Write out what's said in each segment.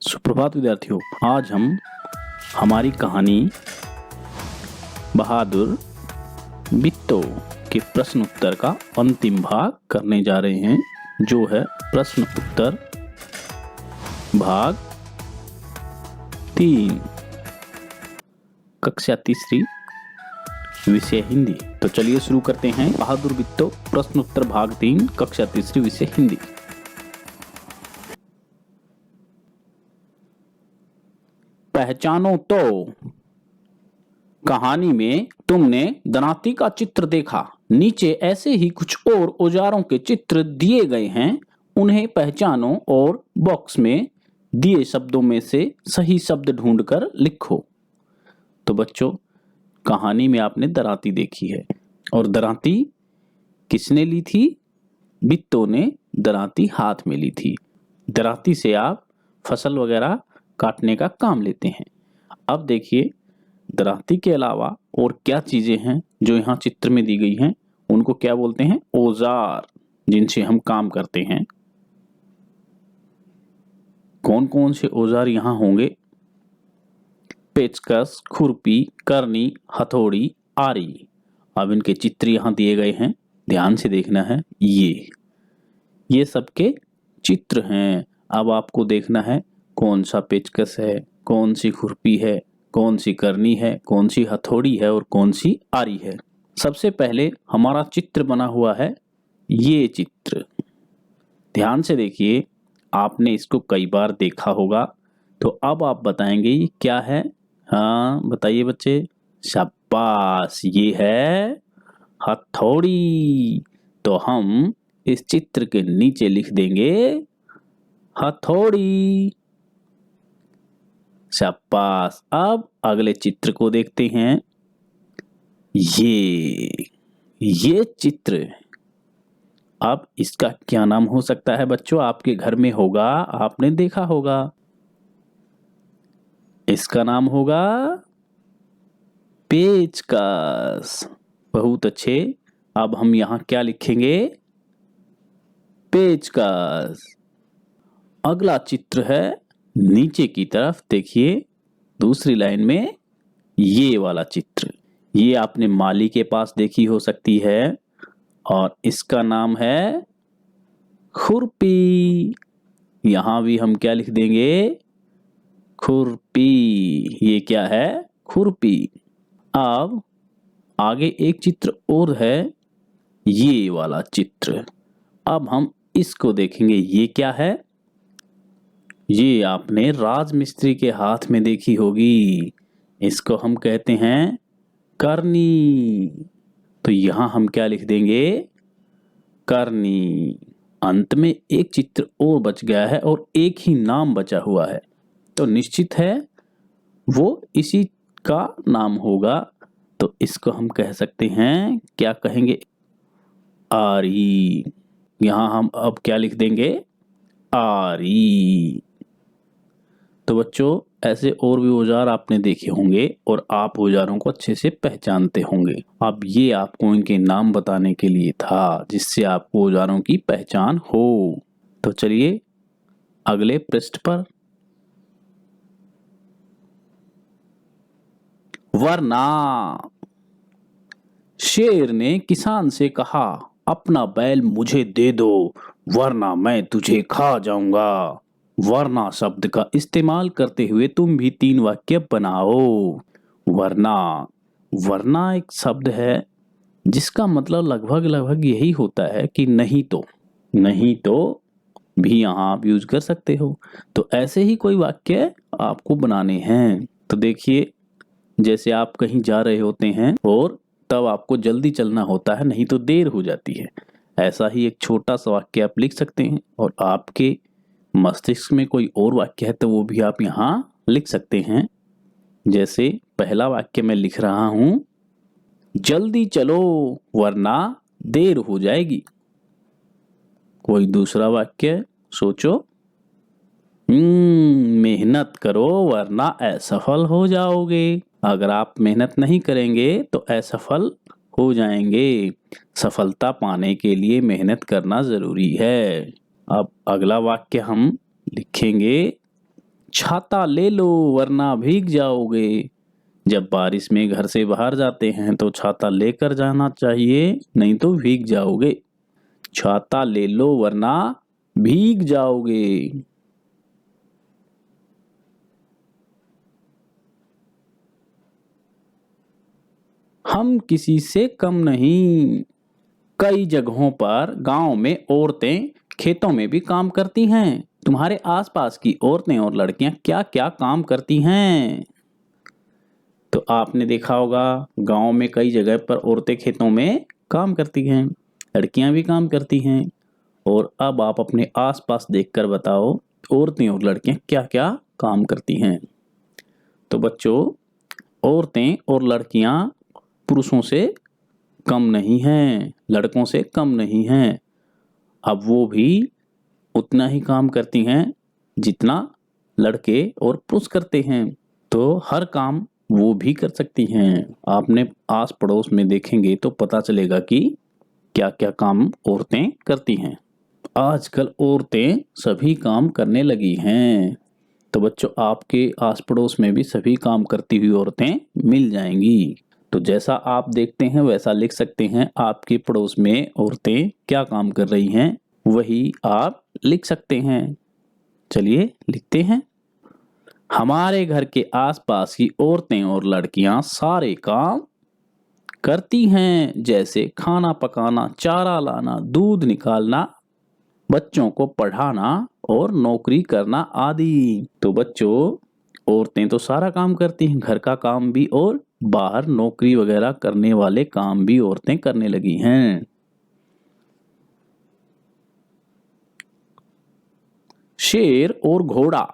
सुप्रभात विद्यार्थियों। आज हम हमारी कहानी बहादुर बिट्टो के प्रश्न उत्तर का अंतिम भाग करने जा रहे हैं, जो है प्रश्न उत्तर भाग 3, कक्षा तीसरी, विषय हिंदी। तो चलिए शुरू करते हैं। बहादुर बिट्टो प्रश्न उत्तर भाग 3, कक्षा तीसरी, विषय हिंदी। पहचानो तो। कहानी में तुमने दनाती का चित्र देखा। नीचे ऐसे ही कुछ और औजारों के चित्र दिए गए हैं, उन्हें पहचानो और बॉक्स में दिए शब्दों में से सही शब्द ढूंढकर लिखो। तो बच्चों, कहानी में आपने दराती देखी है, और दराती किसने ली थी? बिट्टो ने दराती हाथ में ली थी। दराती से आप फसल वगैरह काटने का काम लेते हैं। अब देखिए, दराती के अलावा और क्या चीजें हैं जो यहाँ चित्र में दी गई हैं, उनको क्या बोलते हैं? औजार, जिनसे हम काम करते हैं। कौन कौन से औजार यहाँ होंगे? पेचकस, खुरपी, करनी, हथौड़ी, आरी। अब इनके चित्र यहाँ दिए गए हैं, ध्यान से देखना है। ये सबके चित्र हैं। अब आपको देखना है कौन सा पेचकस है, कौन सी खुरपी है, कौन सी करनी है, कौन सी हथौड़ी है और कौन सी आरी है। सबसे पहले हमारा चित्र बना हुआ है, ये चित्र। ध्यान से देखिए, आपने इसको कई बार देखा होगा। तो अब आप बताएंगे ये क्या है? हाँ बताइए बच्चे। शाबाश, ये है हथौड़ी। तो हम इस चित्र के नीचे लिख देंगे हथौड़ी। शाबाश। अब अगले चित्र को देखते हैं। ये चित्र, अब इसका क्या नाम हो सकता है बच्चों? आपके घर में होगा, आपने देखा होगा। इसका नाम होगा पेचकस। बहुत अच्छे। अब हम यहां क्या लिखेंगे? पेचकस। अगला चित्र है नीचे की तरफ, देखिए दूसरी लाइन में ये वाला चित्र। ये आपने माली के पास देखी हो सकती है, और इसका नाम है खुरपी। यहां भी हम क्या लिख देंगे? खुरपी। ये क्या है? खुरपी। अब आगे एक चित्र और है, ये वाला चित्र। अब हम इसको देखेंगे। ये क्या है? ये आपने राजमिस्त्री के हाथ में देखी होगी। इसको हम कहते हैं करनी। तो यहां हम क्या लिख देंगे? करनी। अंत में एक चित्र और बच गया है और एक ही नाम बचा हुआ है, तो निश्चित है वो इसी का नाम होगा। तो इसको हम कह सकते हैं, क्या कहेंगे? आरी। यहां हम अब क्या लिख देंगे? आरी। तो बच्चों, ऐसे और भी औजार आपने देखे होंगे और आप औजारों को अच्छे से पहचानते होंगे। अब ये आपको इनके नाम बताने के लिए था, जिससे आपको औजारों की पहचान हो। तो चलिए अगले पृष्ठ पर। वरना। शेर ने किसान से कहा, अपना बैल मुझे दे दो, वरना मैं तुझे खा जाऊंगा। वरना शब्द का इस्तेमाल करते हुए तुम भी 3 वाक्य बनाओ। वरना। वरना एक शब्द है जिसका मतलब लगभग यही होता है कि नहीं तो। नहीं तो भी यहाँ आप यूज कर सकते हो। तो ऐसे ही कोई वाक्य आपको बनाने हैं। तो देखिए, जैसे आप कहीं जा रहे होते हैं और तब आपको जल्दी चलना होता है, नहीं तो देर हो जाती है। ऐसा ही एक छोटा सा वाक्य आप लिख सकते हैं, और आपके मस्तिष्क में कोई और वाक्य है तो वो भी आप यहाँ लिख सकते हैं। जैसे पहला वाक्य मैं लिख रहा हूं, जल्दी चलो वरना देर हो जाएगी। कोई दूसरा वाक्य सोचो। मेहनत करो वरना असफल हो जाओगे। अगर आप मेहनत नहीं करेंगे तो असफल हो जाएंगे। सफलता पाने के लिए मेहनत करना जरूरी है। अब अगला वाक्य हम लिखेंगे, छाता ले लो वरना भीग जाओगे। जब बारिश में घर से बाहर जाते हैं तो छाता लेकर जाना चाहिए, नहीं तो भीग जाओगे। छाता ले लो वरना भीग जाओगे। हम किसी से कम नहीं। कई जगहों पर गांव में औरतें खेतों में भी काम करती हैं। तुम्हारे आसपास की औरतें और लड़कियां क्या क्या काम करती हैं? तो आपने देखा होगा गांव में कई जगह पर औरतें खेतों में काम करती हैं, लड़कियां भी काम करती हैं। और अब आप अपने आसपास देखकर बताओ औरतें और लड़कियां क्या क्या काम करती हैं। तो बच्चों, औरतें और लड़कियां पुरुषों से कम नहीं हैं, लड़कों से कम नहीं हैं। अब वो भी उतना ही काम करती हैं जितना लड़के और पुरुष करते हैं। तो हर काम वो भी कर सकती हैं। आपने आस पड़ोस में देखेंगे तो पता चलेगा कि क्या क्या काम औरतें करती हैं। आजकल औरतें सभी काम करने लगी हैं। तो बच्चों, आपके आस पड़ोस में भी सभी काम करती हुई औरतें मिल जाएंगी। तो जैसा आप देखते हैं वैसा लिख सकते हैं। आपके पड़ोस में औरतें क्या काम कर रही हैं वही आप लिख सकते हैं। चलिए लिखते हैं। हमारे घर के आसपास की औरतें और लड़कियां सारे काम करती हैं, जैसे खाना पकाना, चारा लाना, दूध निकालना, बच्चों को पढ़ाना और नौकरी करना आदि। तो बच्चों, औरतें तो सारा काम करती हैं, घर का काम भी और बाहर नौकरी वगैरह करने वाले काम भी औरतें करने लगी हैं। शेर और घोड़ा।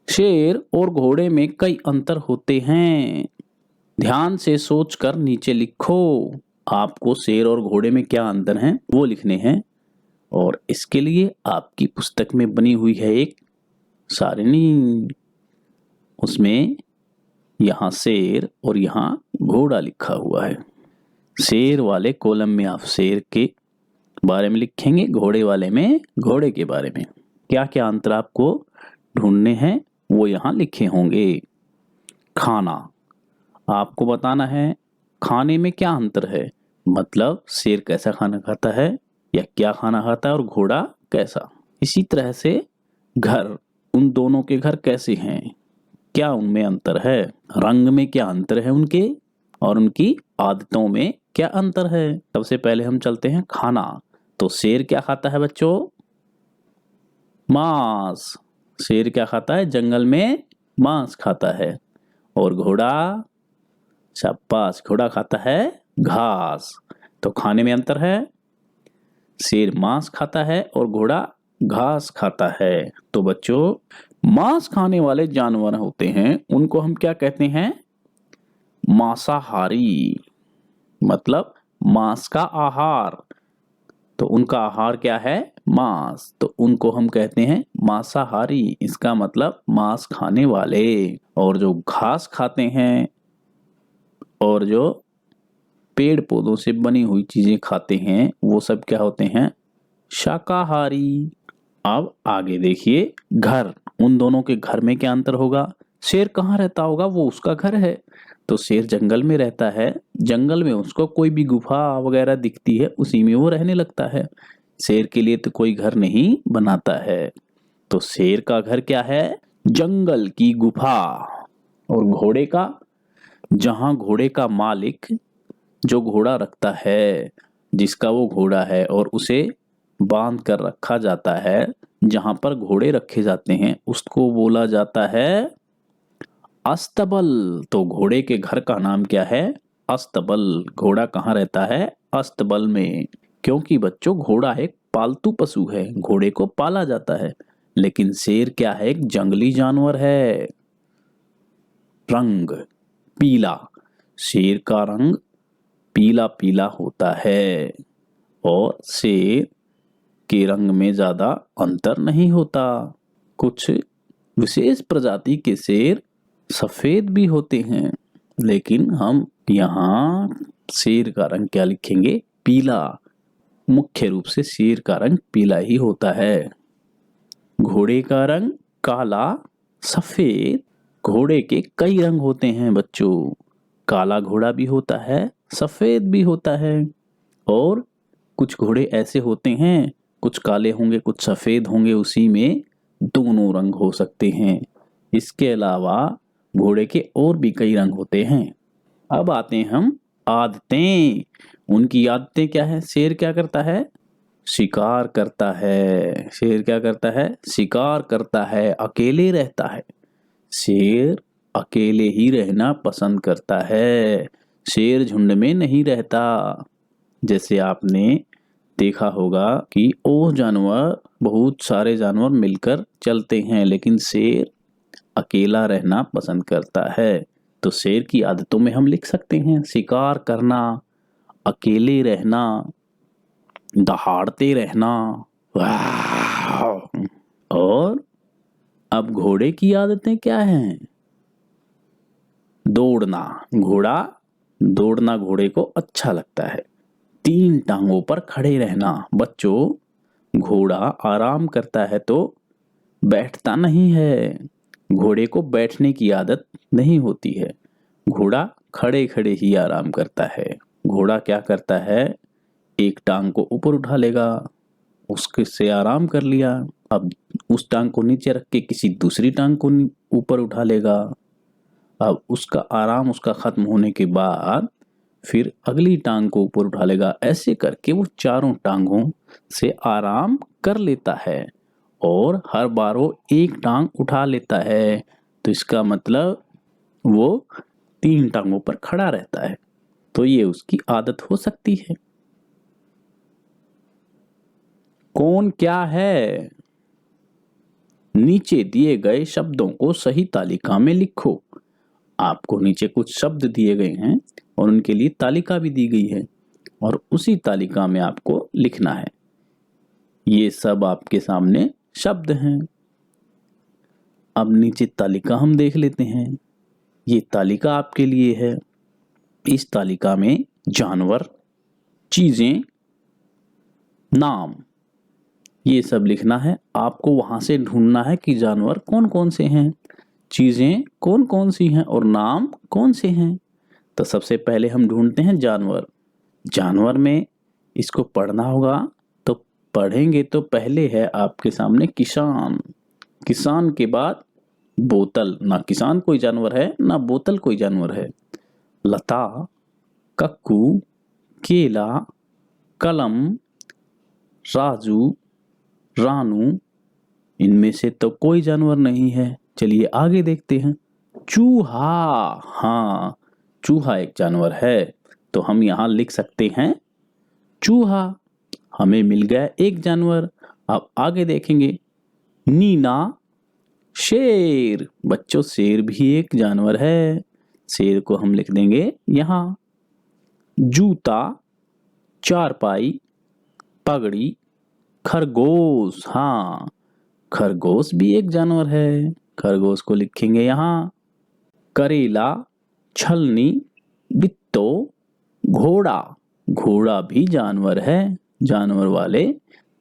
शेर और घोड़े में कई अंतर होते हैं। ध्यान से सोचकर नीचे लिखो। आपको शेर और घोड़े में क्या अंतर है वो लिखने हैं। और इसके लिए आपकी पुस्तक में बनी हुई है एक सारणी। उसमें यहाँ शेर और यहाँ घोड़ा लिखा हुआ है। शेर वाले कॉलम में आप शेर के बारे में लिखेंगे, घोड़े वाले में घोड़े के बारे में। क्या क्या अंतर आपको ढूंढने हैं वो यहाँ लिखे होंगे। खाना, आपको बताना है खाने में क्या अंतर है, मतलब शेर कैसा खाना खाता है या क्या खाना खाता है और घोड़ा कैसा। इसी तरह से घर, उन दोनों के घर कैसे हैं, क्या उनमें अंतर है। रंग में क्या अंतर है उनके, और उनकी आदतों में क्या अंतर है। सबसे पहले हम चलते हैं खाना। तो शेर क्या खाता है बच्चों? मांस। शेर क्या खाता है? जंगल में मांस खाता है। और घोड़ा, शाबाश, घोड़ा खाता है घास। तो खाने में अंतर है, शेर मांस खाता है और घोड़ा घास खाता है। तो बच्चों, मांस खाने वाले जानवर होते हैं उनको हम क्या कहते हैं? मांसाहारी, मतलब मांस का आहार। तो उनका आहार क्या है? मांस। तो उनको हम कहते हैं मांसाहारी, इसका मतलब मांस खाने वाले। और जो घास खाते हैं और जो पेड़ पौधों से बनी हुई चीजें खाते हैं वो सब क्या होते हैं? शाकाहारी। अब आगे देखिए, घर, उन दोनों के घर में क्या अंतर होगा। शेर कहाँ रहता होगा? वो उसका घर है। तो शेर जंगल में रहता है, जंगल में उसको कोई भी गुफा वगैरह दिखती है उसी में वो रहने लगता है। शेर के लिए तो कोई घर नहीं बनाता है। तो शेर का घर क्या है? जंगल की गुफा। और घोड़े का, जहां घोड़े का मालिक जो घोड़ा रखता है, जिसका वो घोड़ा है और उसे बांध कर रखा जाता है, जहां पर घोड़े रखे जाते हैं उसको बोला जाता है अस्तबल। तो घोड़े के घर का नाम क्या है? अस्तबल। घोड़ा कहाँ रहता है? अस्तबल में। क्योंकि बच्चों, घोड़ा एक पालतू पशु है, घोड़े को पाला जाता है। लेकिन शेर क्या है? एक जंगली जानवर है। रंग, पीला। शेर का रंग पीला पीला होता है और शेर के रंग में ज्यादा अंतर नहीं होता। कुछ विशेष प्रजाति के शेर सफेद भी होते हैं, लेकिन हम यहाँ शेर का रंग क्या लिखेंगे? पीला। मुख्य रूप से शेर का रंग पीला ही होता है। घोड़े का रंग काला सफेद घोड़े के कई रंग होते हैं बच्चों। काला घोड़ा भी होता है, सफेद भी होता है, और कुछ घोड़े ऐसे होते हैं, कुछ काले होंगे कुछ सफेद होंगे, उसी में दोनों रंग हो सकते हैं। इसके अलावा घोड़े के और भी कई रंग होते हैं। अब आते हैं हम आदतें। उनकी आदतें क्या है? शेर क्या करता है? शिकार करता है। शेर क्या करता है? शिकार करता है, अकेले रहता है। शेर अकेले ही रहना पसंद करता है। शेर झुंड में नहीं रहता। जैसे आपने देखा होगा कि और जानवर, बहुत सारे जानवर मिलकर चलते हैं, लेकिन शेर अकेला रहना पसंद करता है। तो शेर की आदतों में हम लिख सकते हैं शिकार करना, अकेले रहना, दहाड़ते रहना। वाह! और अब घोड़े की आदतें क्या हैं? दौड़ना। दौड़ना घोड़े को अच्छा लगता है। 3 टांगों पर खड़े रहना। बच्चों, घोड़ा आराम करता है तो बैठता नहीं है। घोड़े को बैठने की आदत नहीं होती है। घोड़ा खड़े खड़े ही आराम करता है। घोड़ा क्या करता है? एक टांग को ऊपर उठा लेगा, उसके से आराम कर लिया। अब उस टांग को नीचे रख के किसी दूसरी टांग को ऊपर उठा लेगा। अब उसका आराम उसका खत्म होने के बाद फिर अगली टांग को ऊपर उठा लेगा। ऐसे करके वो चारों टांगों से आराम कर लेता है, और हर बार वो एक टांग उठा लेता है। तो इसका मतलब वो 3 टांगों पर खड़ा रहता है। तो ये उसकी आदत हो सकती है। कौन क्या है? नीचे दिए गए शब्दों को सही तालिका में लिखो। आपको नीचे कुछ शब्द दिए गए हैं और उनके लिए तालिका भी दी गई है, और उसी तालिका में आपको लिखना है। ये सब आपके सामने शब्द हैं। अब नीचे तालिका हम देख लेते हैं। ये तालिका आपके लिए है। इस तालिका में जानवर, चीजें, नाम, ये सब लिखना है। आपको वहां से ढूंढना है कि जानवर कौन कौन से हैं, चीजें कौन कौन सी हैं, और नाम कौन से हैं। तो सबसे पहले हम ढूंढते हैं जानवर। जानवर में इसको पढ़ना होगा, तो पढ़ेंगे तो पहले है आपके सामने किसान। किसान के बाद बोतल। ना किसान कोई जानवर है, ना बोतल कोई जानवर है। लता, कक्कू, केला, कलम, राजू, रानू, इनमें से तो कोई जानवर नहीं है। चलिए आगे देखते हैं। चूहा। हाँ, चूहा एक जानवर है। तो हम यहां लिख सकते हैं चूहा। हमें मिल गया एक जानवर। अब आगे देखेंगे। नीना, शेर। बच्चों, शेर भी एक जानवर है। शेर को हम लिख देंगे यहां। जूता, चारपाई, पगड़ी, खरगोश। हाँ, खरगोश भी एक जानवर है। खरगोश को लिखेंगे यहां। करेला, छलनी, बित्तो, घोड़ा। घोड़ा भी जानवर है। जानवर वाले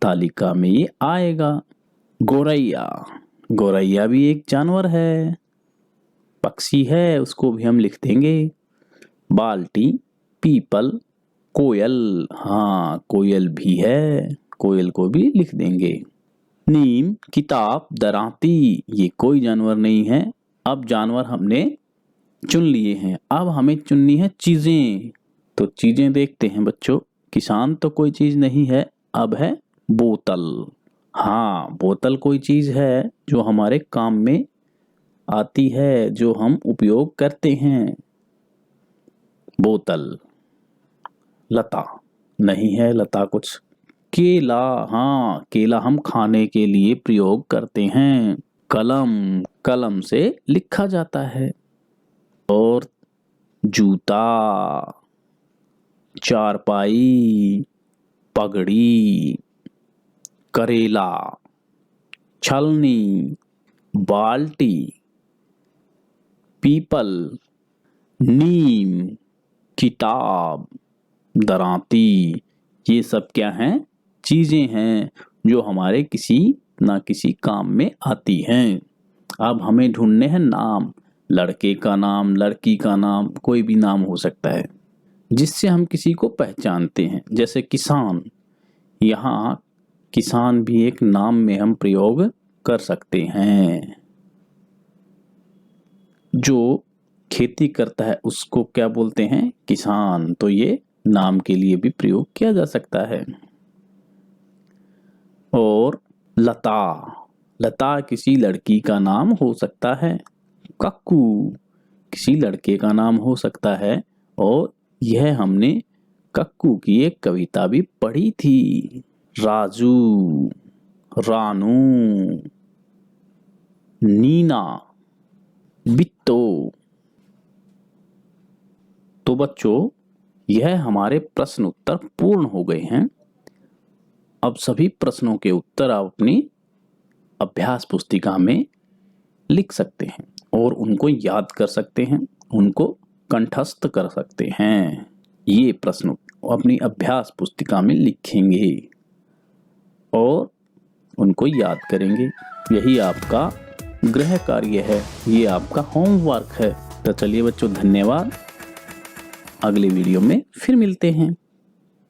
तालिका में ये आएगा। गोरैया। गोरैया भी एक जानवर है, पक्षी है, उसको भी हम लिख देंगे। बाल्टी, पीपल, कोयल। हाँ, कोयल भी है, कोयल को भी लिख देंगे। नीम, किताब, दरांती, ये कोई जानवर नहीं है। अब जानवर हमने चुन लिए हैं, अब हमें चुननी है चीजें। तो चीजें देखते हैं बच्चों। किसान तो कोई चीज नहीं है। अब है बोतल। हाँ, बोतल कोई चीज है जो हमारे काम में आती है, जो हम उपयोग करते हैं। बोतल। लता नहीं है, लता कुछ। केला, हाँ, केला हम खाने के लिए प्रयोग करते हैं। कलम, कलम से लिखा जाता है। और जूता, चारपाई, पगड़ी, करेला, छलनी, बाल्टी, पीपल, नीम, किताब, दरांती, ये सब क्या हैं? चीजें हैं जो हमारे किसी ना किसी काम में आती हैं। अब हमें ढूंढने हैं नाम, लड़के का नाम, लड़की का नाम, कोई भी नाम हो सकता है जिससे हम किसी को पहचानते हैं। जैसे किसान, यहाँ किसान भी एक नाम में हम प्रयोग कर सकते हैं। जो खेती करता है उसको क्या बोलते हैं? किसान। तो ये नाम के लिए भी प्रयोग किया जा सकता है। और लता, लता किसी लड़की का नाम हो सकता है। कक्कू किसी लड़के का नाम हो सकता है। और यह हमने कक्कू की एक कविता भी पढ़ी थी। राजू, रानू, नीना, बिट्टो। तो बच्चों, यह हमारे प्रश्न उत्तर पूर्ण हो गए हैं। अब सभी प्रश्नों के उत्तर आप अपनी अभ्यास पुस्तिका में लिख सकते हैं और उनको याद कर सकते हैं, उनको कंठस्थ कर सकते हैं। ये प्रश्न अपनी अभ्यास पुस्तिका में लिखेंगे और उनको याद करेंगे। यही आपका गृह कार्य है, ये आपका होमवर्क है। तो चलिए बच्चों, धन्यवाद। अगले वीडियो में फिर मिलते हैं।